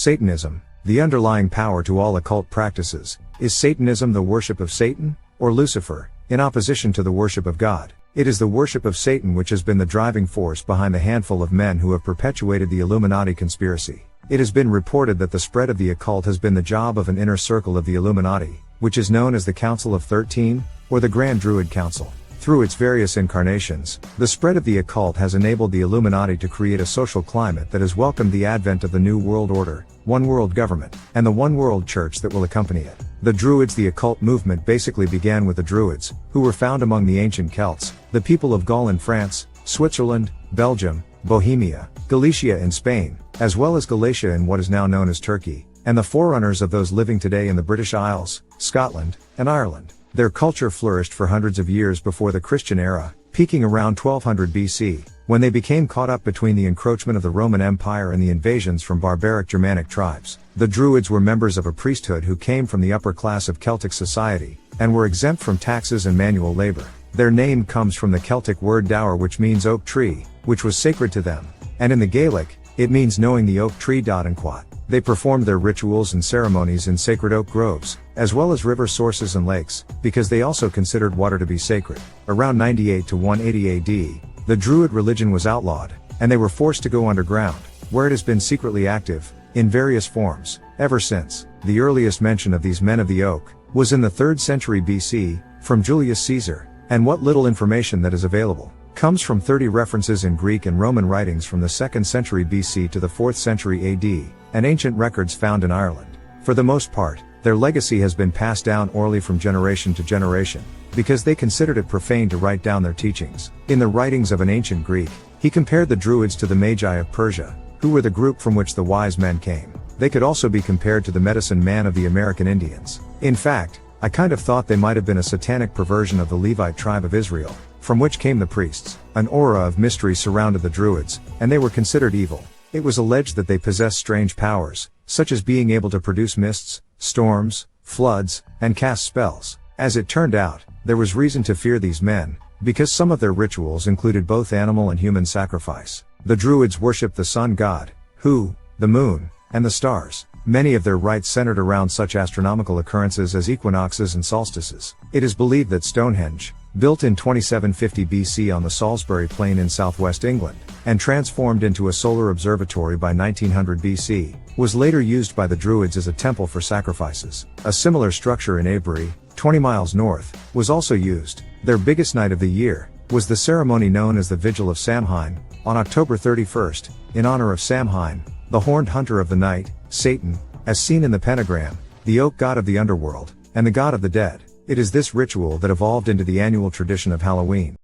Satanism, the underlying power to all occult practices. Is Satanism the worship of Satan, or Lucifer, in opposition to the worship of God? It is the worship of Satan which has been the driving force behind the handful of men who have perpetuated the Illuminati conspiracy. It has been reported that the spread of the occult has been the job of an inner circle of the Illuminati, which is known as the Council of 13, or the Grand Druid Council. Through its various incarnations, the spread of the occult has enabled the Illuminati to create a social climate that has welcomed the advent of the New World Order, One World Government, and the One World Church that will accompany it. The Druids. The occult movement basically began with the Druids, who were found among the ancient Celts, the people of Gaul in France, Switzerland, Belgium, Bohemia, Galicia in Spain, as well as Galatia in what is now known as Turkey, and the forerunners of those living today in the British Isles, Scotland, and Ireland. Their culture flourished for hundreds of years before the Christian era, peaking around 1200 BC, when they became caught up between the encroachment of the Roman Empire and the invasions from barbaric Germanic tribes. The Druids were members of a priesthood who came from the upper class of Celtic society, and were exempt from taxes and manual labor. Their name comes from the Celtic word dower, which means oak tree, which was sacred to them, and in the Gaelic, it means knowing the oak tree. And quat. They performed their rituals and ceremonies in sacred oak groves, as well as river sources and lakes, because they also considered water to be sacred. Around 98 to 180 AD, the Druid religion was outlawed, and they were forced to go underground, where it has been secretly active, in various forms, ever since. The earliest mention of these men of the oak was in the 3rd century BC, from Julius Caesar, and what little information that is available comes from 30 references in Greek and Roman writings from the 2nd century BC to the 4th century AD, and ancient records found in Ireland. For the most part, their legacy has been passed down orally from generation to generation, because they considered it profane to write down their teachings. In the writings of an ancient Greek, he compared the Druids to the Magi of Persia, who were the group from which the wise men came. They could also be compared to the medicine man of the American Indians. In fact, I kind of thought they might have been a satanic perversion of the Levite tribe of Israel, from which came the priests. An aura of mystery surrounded the Druids, and they were considered evil. It was alleged that they possessed strange powers, such as being able to produce mists, storms, floods, and cast spells. As it turned out, there was reason to fear these men, because some of their rituals included both animal and human sacrifice. The Druids worshipped the sun god, the moon, and the stars. Many of their rites centered around such astronomical occurrences as equinoxes and solstices. It is believed that Stonehenge, built in 2750 BC on the Salisbury Plain in southwest England, and transformed into a solar observatory by 1900 BC, was later used by the Druids as a temple for sacrifices. A similar structure in Avebury, 20 miles north, was also used. Their biggest night of the year was the ceremony known as the Vigil of Samhain, on October 31st, in honor of Samhain, the horned hunter of the night, Satan, as seen in the pentagram, the oak god of the underworld, and the god of the dead. It is this ritual that evolved into the annual tradition of Halloween.